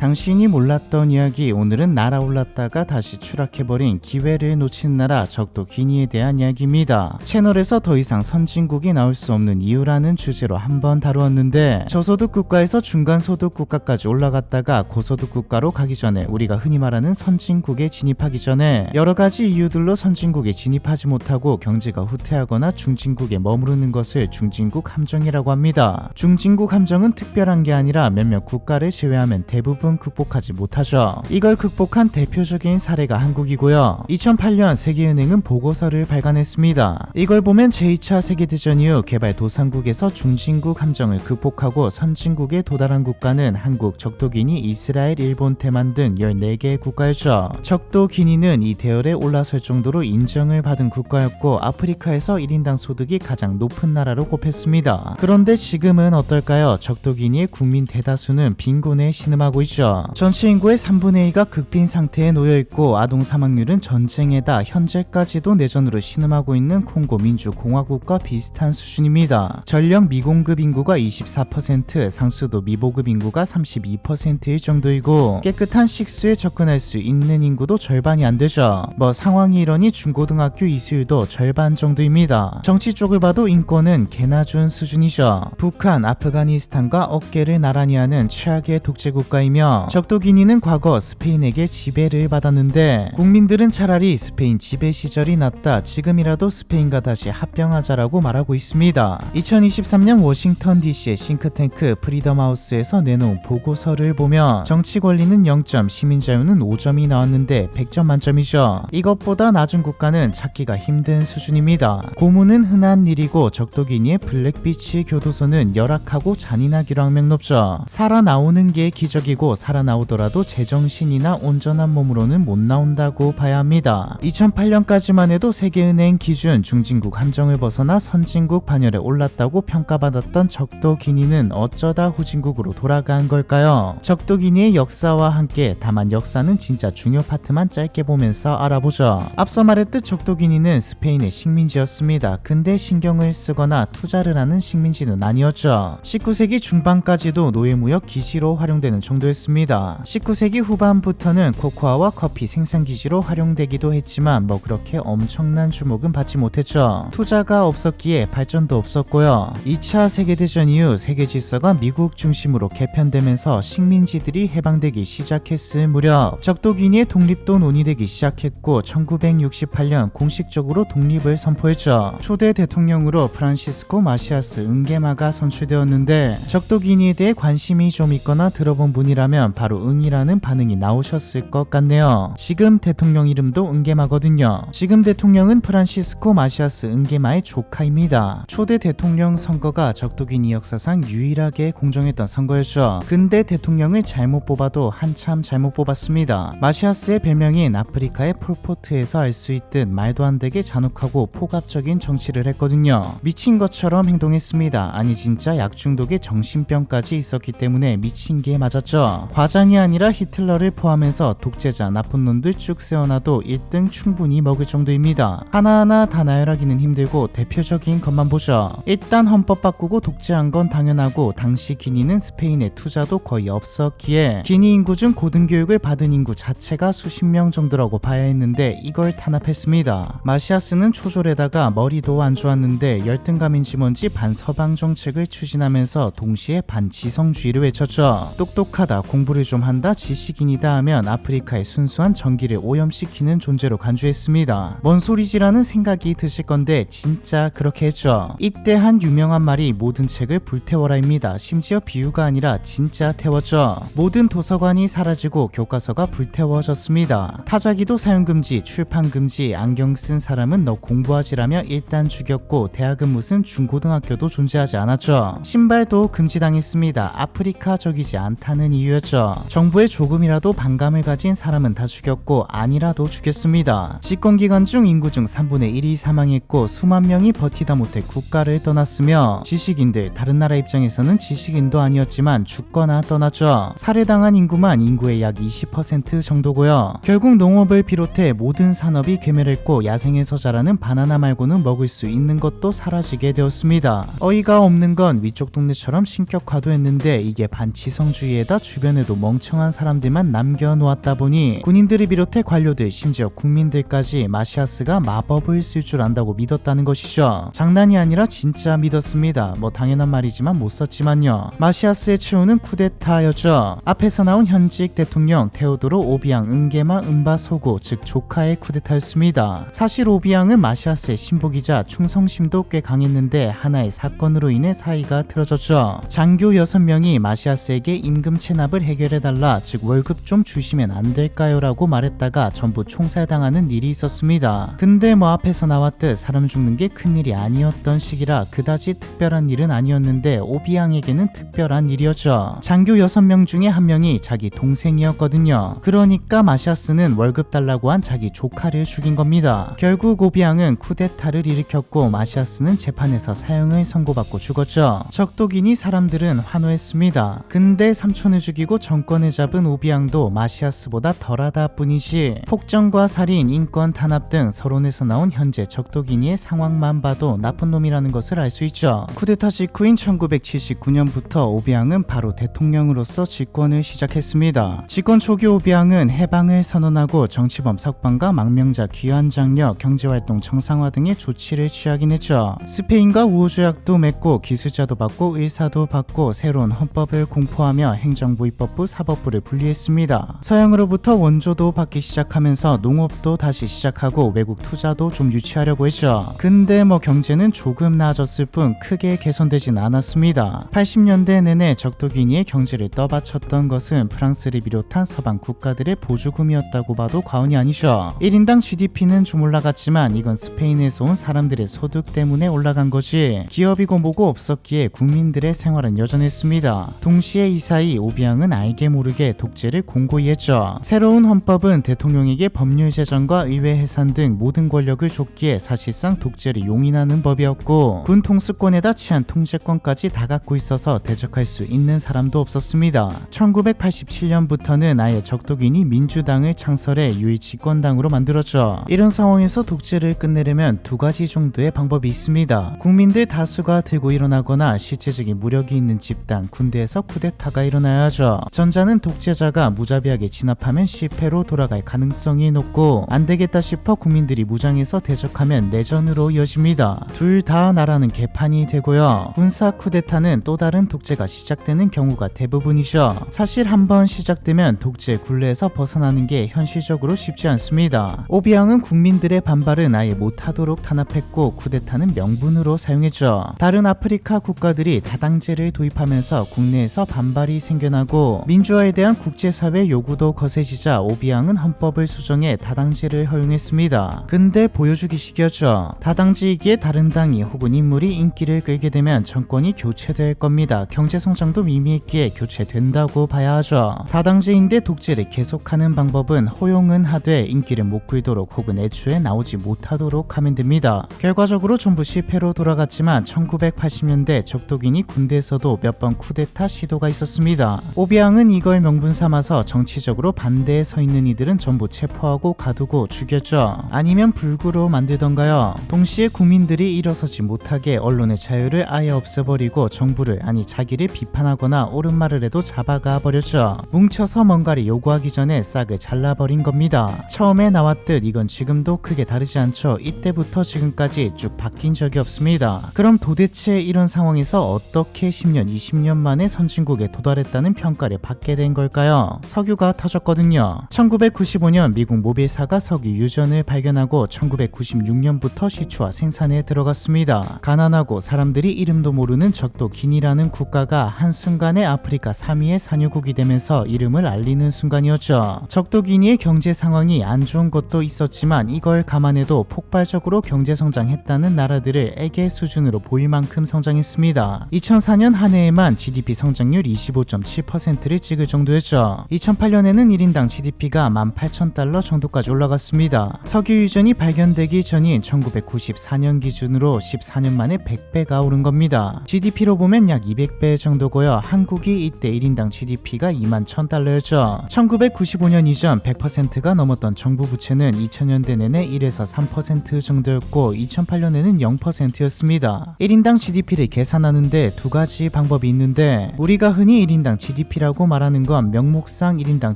당신이 몰랐던 이야기, 오늘은 날아올랐다가 다시 추락해버린 기회를 놓친 나라 적도 기니에 대한 이야기입니다. 채널에서 더 이상 선진국이 나올 수 없는 이유라는 주제로 한번 다루었는데, 저소득 국가에서 중간소득 국가까지 올라갔다가 고소득 국가로 가기 전에, 우리가 흔히 말하는 선진국에 진입하기 전에 여러가지 이유들로 선진국에 진입하지 못하고 경제가 후퇴하거나 중진국에 머무르는 것을 중진국 함정이라고 합니다. 중진국 함정은 특별한 게 아니라 몇몇 국가를 제외하면 대부분 극복하지 못하죠. 이걸 극복한 대표적인 사례가 한국이고요. 2008년 세계은행은 보고서를 발간했습니다. 이걸 보면 제2차 세계대전 이후 개발도상국에서 중진국 함정을 극복하고 선진국에 도달한 국가는 한국, 적도기니, 이스라엘, 일본, 대만 등 14개의 국가였죠. 적도기니는 이 대열에 올라설 정도로 인정을 받은 국가였고 아프리카에서 1인당 소득이 가장 높은 나라로 꼽혔습니다. 그런데 지금은 어떨까요? 적도기니의 국민 대다수는 빈곤에 신음하고 있죠. 전체 인구의 3분의 2가 극빈 상태에 놓여있고 아동 사망률은 전쟁에다 현재까지도 내전으로 신음하고 있는 콩고 민주공화국과 비슷한 수준입니다. 전령 미공급 인구가 24%, 상수도 미보급 인구가 32%일 정도이고 깨끗한 식수에 접근할 수 있는 인구도 절반이 안 되죠. 상황이 이러니 중고등학교 이수율도 절반 정도입니다. 정치 쪽을 봐도 인권은 개나 준 수준이죠. 북한, 아프가니스탄과 어깨를 나란히 하는 최악의 독재국가이며 적도기니는 과거 스페인에게 지배를 받았는데 국민들은 차라리 스페인 지배 시절이 낫다, 지금이라도 스페인과 다시 합병하자라고 말하고 있습니다. 2023년 워싱턴 DC의 싱크탱크 프리덤하우스에서 내놓은 보고서를 보면 정치 권리는 0점, 시민 자유는 5점이 나왔는데 100점 만점이죠. 이것보다 낮은 국가는 찾기가 힘든 수준입니다. 고문은 흔한 일이고 적도기니의 블랙비치 교도소는 열악하고 잔인하기로 악명높죠. 살아나오는 게 기적이고 살아나오더라도 제정신이나 온전한 몸으로는 못 나온다고 봐야 합니다. 2008년까지만 해도 세계은행 기준 중진국 함정을 벗어나 선진국 반열에 올랐다고 평가받았던 적도기니는 어쩌다 후진국으로 돌아간 걸까요? 적도기니의 역사와 함께, 다만 역사는 진짜 중요 파트만 짧게 보면서 알아보죠. 앞서 말했듯 적도기니는 스페인의 식민지였습니다. 근데 신경을 쓰거나 투자를 하는 식민지는 아니었죠. 19세기 중반까지도 노예무역 기지로 활용되는 정도였습니다. 19세기 후반부터는 코코아와 커피 생산기지로 활용되기도 했지만 그렇게 엄청난 주목은 받지 못했죠. 투자가 없었기에 발전도 없었고요. 2차 세계대전 이후 세계 질서가 미국 중심으로 개편되면서 식민지들이 해방되기 시작했을 무렵 적도기니의 독립도 논의되기 시작했고 1968년 공식적으로 독립을 선포했죠. 초대 대통령으로 프란시스코 마시아스 응게마가 선출되었는데 적도기니에 대해 관심이 좀 있거나 들어본 분이라면 바로 응이라는 반응이 나오셨을 것 같네요. 지금 대통령 이름도 응게마거든요. 지금 대통령은 프란시스코 마시아스 응게마의 조카입니다. 초대 대통령 선거가 적도기니 역사상 유일하게 공정했던 선거였죠. 근데 대통령을 잘못 뽑아도 한참 잘못 뽑았습니다. 마시아스의 별명인 아프리카의 폴포트에서 알 수 있듯 말도 안 되게 잔혹하고 폭압적인 정치를 했거든요. 미친 것처럼 행동했습니다. 아니 진짜 약중독에 정신병까지 있었기 때문에 미친 게 맞았죠. 과장이 아니라 히틀러를 포함해서 독재자 나쁜 놈들 쭉 세워놔도 1등 충분히 먹을 정도입니다. 하나하나 다 나열하기는 힘들고 대표적인 것만 보죠. 일단 헌법 바꾸고 독재한 건 당연하고 당시 기니는 스페인에 투자도 거의 없었기에 기니 인구 중 고등교육을 받은 인구 자체가 수십 명 정도라고 봐야 했는데 이걸 탄압했습니다. 마시아스는 초졸에다가 머리도 안 좋았는데 열등감인지 뭔지 반서방 정책을 추진하면서 동시에 반지성주의를 외쳤죠. 똑똑하다, 공부를 좀 한다, 지식인이다 하면 아프리카의 순수한 정기를 오염시키는 존재로 간주했습니다. 뭔 소리지라는 생각이 드실 건데 진짜 그렇게 했죠. 이때 한 유명한 말이 모든 책을 불태워라입니다. 심지어 비유가 아니라 진짜 태웠죠. 모든 도서관이 사라지고 교과서가 불태워졌습니다. 타자기도 사용금지, 출판금지, 안경 쓴 사람은 너 공부하지라며 일단 죽였고 대학은 무슨 중고등학교도 존재하지 않았죠. 신발도 금지당했습니다. 아프리카적이지 않다는 이유였죠. 정부에 조금이라도 반감을 가진 사람은 다 죽였고 아니라도 죽였습니다. 집권기간 중 인구 중 3분의 1이 사망했고 수만 명이 버티다 못해 국가를 떠났으며 지식인들, 다른 나라 입장에서는 지식인도 아니었지만 죽거나 떠났죠. 살해당한 인구만 인구의 약 20% 정도고요. 결국 농업을 비롯해 모든 산업이 괴멸했고 야생에서 자라는 바나나 말고는 먹을 수 있는 것도 사라지게 되었습니다. 어이가 없는 건 위쪽 동네처럼 신격화도 했는데 이게 반지성주의에다 주변 주변에도 멍청한 사람들만 남겨놓았다 보니 군인들을 비롯해 관료들 심지어 국민들까지 마시아스가 마법을 쓸 줄 안다고 믿었다는 것이죠. 장난이 아니라 진짜 믿었습니다. 뭐 당연한 말이지만 못 썼지만요. 마시아스의 최후는 쿠데타였죠. 앞에서 나온 현직 대통령 테오도로 오비앙 은게마 은바소고 즉 조카의 쿠데타였습니다. 사실 오비앙은 마시아스의 신복이자 충성심도 꽤 강했는데 하나의 사건으로 인해 사이가 틀어졌죠. 장교 6명이 마시아스에게 임금 체납을 해결해달라 즉 월급 좀 주시면 안 될까요? 라고 말했다가 전부 총살당하는 일이 있었습니다. 근데 뭐 앞에서 나왔듯 사람 죽는 게 큰일이 아니었던 시기라 그다지 특별한 일은 아니었는데 오비앙에게는 특별한 일이었죠. 장교 6명 중에 한 명이 자기 동생이었거든요. 그러니까 마시아스는 월급 달라고 한 자기 조카를 죽인 겁니다. 결국 오비앙은 쿠데타를 일으켰고 마시아스는 재판에서 사형을 선고받고 죽었죠. 적도기니 사람들은 환호했습니다. 근데 삼촌을 죽이고 정권을 잡은 오비앙도 마시아스보다 덜하다 뿐이지 폭정과 살인, 인권 탄압 등 서론에서 나온 현재 적도기니의 상황만 봐도 나쁜 놈이라는 것을 알 수 있죠. 쿠데타 직후인 1979년부터 오비앙은 바로 대통령으로서 집권을 시작했습니다. 집권 초기 오비앙은 해방을 선언하고 정치범 석방과 망명자 귀환 장려, 경제활동 정상화 등의 조치를 취하긴 했죠. 스페인과 우호조약도 맺고 기술자도 받고 의사도 받고 새로운 헌법을 공포하며 행정부, 입법부, 사법부를 분리했습니다. 서양으로부터 원조도 받기 시작하면서 농업도 다시 시작하고 외국 투자도 좀 유치하려고 했죠. 근데 뭐 경제는 조금 나아졌을 뿐 크게 개선되진 않았습니다. 80년대 내내 적도기니의 경제를 떠받쳤던 것은 프랑스를 비롯한 서방 국가들의 보조금이었다고 봐도 과언이 아니죠. 1인당 GDP는 좀 올라갔지만 이건 스페인에서 온 사람들의 소득 때문에 올라간 거지 기업이고 뭐고 없었기에 국민들의 생활은 여전했습니다. 동시에 이 사이 오비앙은 알게 모르게 독재를 공고히 했죠. 새로운 헌법은 대통령에게 법률 제정과 의회 해산 등 모든 권력을 줬기에 사실상 독재를 용인하는 법이었고 군 통수권에다 치안 통제권까지 다 갖고 있어서 대적할 수 있는 사람도 없었습니다. 1987년부터는 아예 적도기니 민주당을 창설해 유일집권당으로 만들었죠. 이런 상황에서 독재를 끝내려면 두 가지 정도의 방법이 있습니다. 국민들 다수가 들고 일어나거나 실제적인 무력이 있는 집단, 군대에서 쿠데타가 일어나야죠. 전자는 독재자가 무자비하게 진압하면 실패로 돌아갈 가능성이 높고 안되겠다 싶어 국민들이 무장해서 대적하면 내전으로 이어집니다. 둘 다 나라는 개판이 되고요. 군사 쿠데타는 또 다른 독재가 시작되는 경우가 대부분이죠. 사실 한번 시작되면 독재 굴레에서 벗어나는 게 현실적으로 쉽지 않습니다. 오비앙은 국민들의 반발은 아예 못하도록 탄압했고 쿠데타는 명분으로 사용했죠. 다른 아프리카 국가들이 다당제를 도입하면서 국내에서 반발이 생겨나고 민주화에 대한 국제사회 요구도 거세지자 오비앙은 헌법을 수정해 다당제를 허용했습니다. 근데 보여주기식이었죠. 다당제이기에 다른 당이 혹은 인물이 인기를 끌게 되면 정권이 교체될 겁니다. 경제성장도 미미했기에 교체된다고 봐야 하죠. 다당제인데 독재를 계속하는 방법은 허용은 하되 인기를 못 끌도록 혹은 애초에 나오지 못하도록 하면 됩니다. 결과적으로 전부 실패로 돌아갔지만 1980년대 적도기니 군대에서도 몇 번 쿠데타 시도가 있었습니다. 오비앙은 이걸 명분 삼아서 정치적으로 반대에 서 있는 이들은 전부 체포하고 가두고 죽였죠. 아니면 불구로 만들던가요. 동시에 국민들이 일어서지 못하게 언론의 자유를 아예 없애버리고 정부를 아니 자기를 비판하거나 옳은 말을 해도 잡아가 버렸죠. 뭉쳐서 뭔가를 요구하기 전에 싹을 잘라버린 겁니다. 처음에 나왔듯 이건 지금도 크게 다르지 않죠. 이때부터 지금까지 쭉 바뀐 적이 없습니다. 그럼 도대체 이런 상황에서 어떻게 10년, 20년 만에 선진국에 도달했다는 평가를 받게 된 걸까요? 석유가 터졌거든요. 1995년 미국 모빌사가 석유 유전을 발견하고 1996년부터 시추와 생산에 들어갔습니다. 가난하고 사람들이 이름도 모르는 적도기니라는 국가가 한순간에 아프리카 3위의 산유국이 되면서 이름을 알리는 순간이었죠. 적도기니의 경제 상황이 안 좋은 것도 있었지만 이걸 감안해도 폭발적으로 경제성장했다는 나라들을 애계 수준으로 보일 만큼 성장했습니다. 2004년 한 해에만 GDP 성장률 25.7%를 찍을 정도였죠. 2008년에는 1인당 GDP가 18,000달러 정도까지 올라갔습니다. 석유 유전이 발견되기 전인 1994년 기준으로 14년 만에 100배가 오른 겁니다. GDP로 보면 약 200배 정도고요. 한국이 이때 1인당 GDP가 21,000달러였죠. 1995년 이전 100%가 넘었던 정부 부채는 2000년대 내내 1에서 3% 정도였고 2008년에는 0%였습니다. 1인당 GDP를 계산하는데 두 가지 방법이 있는데 우리가 흔히 1인당 GDP라고 GDP라고 말하는 건 명목상 1인당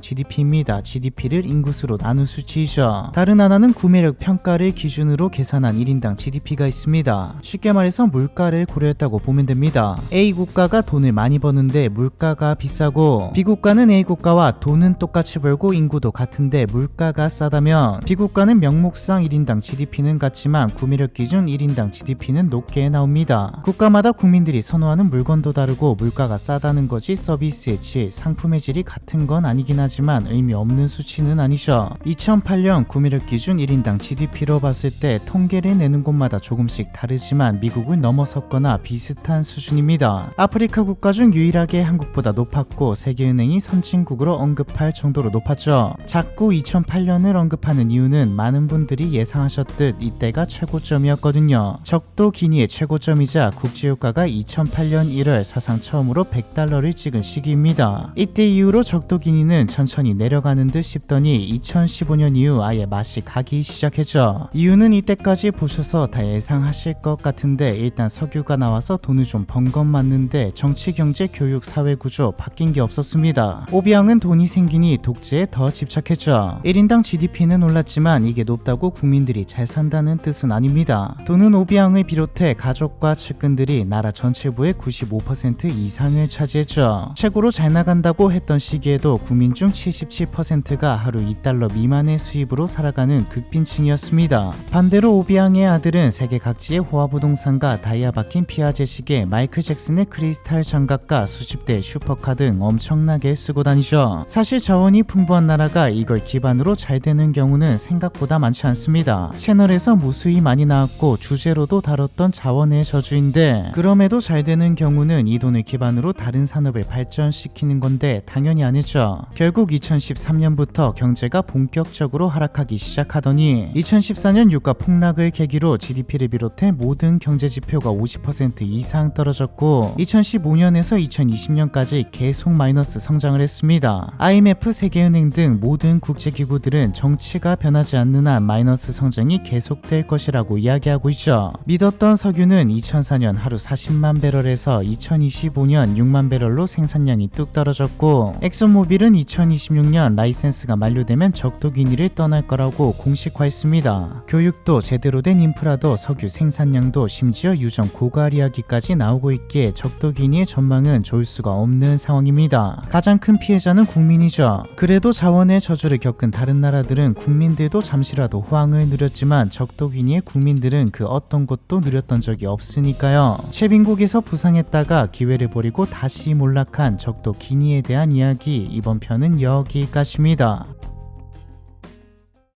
GDP입니다. GDP를 인구수로 나눈 수치이죠. 다른 하나는 구매력 평가를 기준으로 계산한 1인당 GDP가 있습니다. 쉽게 말해서 물가를 고려했다고 보면 됩니다. A 국가가 돈을 많이 버는데 물가가 비싸고 B 국가는 A 국가와 돈은 똑같이 벌고 인구도 같은데 물가가 싸다면 B 국가는 명목상 1인당 GDP는 같지만 구매력 기준 1인당 GDP는 높게 나옵니다. 국가마다 국민들이 선호하는 물건도 다르고 물가가 싸다는 것이 서비스의 질, 상품의 질이 같은 건 아니긴 하지만 의미 없는 수치는 아니죠. 2008년 구매력 기준 1인당 GDP로 봤을 때 통계를 내는 곳마다 조금씩 다르지만 미국을 넘어섰거나 비슷한 수준입니다. 아프리카 국가 중 유일하게 한국보다 높았고 세계은행이 선진국으로 언급할 정도로 높았죠. 자꾸 2008년을 언급하는 이유는 많은 분들이 예상하셨듯 이때가 최고점이었거든요. 적도 기니의 최고점이자 국제유가가 2008년 1월 사상 처음으로 100달러를 찍은 시기입니다. 이때 이후로 적도 기니는 천천히 내려가는 듯 싶더니 2015년 이후 아예 맛이 가기 시작했죠. 이유는 이때까지 보셔서 다 예상하실 것 같은데 일단 석유가 나와서 돈을 좀 번 건 맞는데 정치, 경제, 교육, 사회 구조 바뀐 게 없었습니다. 오비앙은 돈이 생기니 독재에 더 집착했죠. 1인당 GDP는 올랐지만 이게 높다고 국민들이 잘 산다는 뜻은 아닙니다. 돈은 오비앙을 비롯해 가족과 측근들이 나라 전체부의 95% 이상을 차지했죠. 최고로 잘 나간다고 했던 시기에도 국민 중 77%가 하루 2달러 미만의 수입으로 살아가는 극빈층이었습니다. 반대로 오비앙의 아들은 세계 각지의 호화부동산과 다이아 박힌 피아제 시계, 마이클 잭슨의 크리스탈 장갑과 수십 대의 슈퍼카 등 엄청나게 쓰고 다니죠. 사실 자원이 풍부한 나라가 이걸 기반으로 잘 되는 경우는 생각보다 많지 않습니다. 채널에서 무수히 많이 나왔고 주제로도 다뤘던 자원의 저주인데 그럼에도 잘 되는 경우는 이 돈을 기반으로 다른 산업을 발전시키는 건데 당연히 아니죠. 결국 2013년부터 경제가 본격적으로 하락하기 시작하더니 2014년 유가 폭락을 계기로 GDP를 비롯해 모든 경제 지표가 50% 이상 떨어졌고 2015년에서 2020년까지 계속 마이너스 성장을 했습니다. IMF, 세계은행 등 모든 국제기구들은 정치가 변하지 않는 한 마이너스 성장이 계속될 것이라고 이야기하고 있죠. 믿었던 석유는 2004년 하루 40만 배럴에서 2025년 6만 배럴로 생산량이 뚝 떨어졌고 엑슨모빌은 2026년 라이센스가 만료되면 적도 기니를 떠날 거라고 공식화했습니다. 교육도 제대로 된 인프라도 석유 생산량도 심지어 유전 고갈이야기까지 나오고 있기에 적도 기니의 전망은 좋을 수가 없는 상황입니다. 가장 큰 피해자는 국민이죠. 그래도 자원의 저주를 겪은 다른 나라들은 국민들도 잠시라도 호황을 누렸지만 적도 기니의 국민들은 그 어떤 것도 누렸던 적이 없으니까요. 최빈국에서 부상했다가 기회를 버리고 다시 몰락한 적도 기니에 대한 이야기, 이번 편은 여기까지입니다.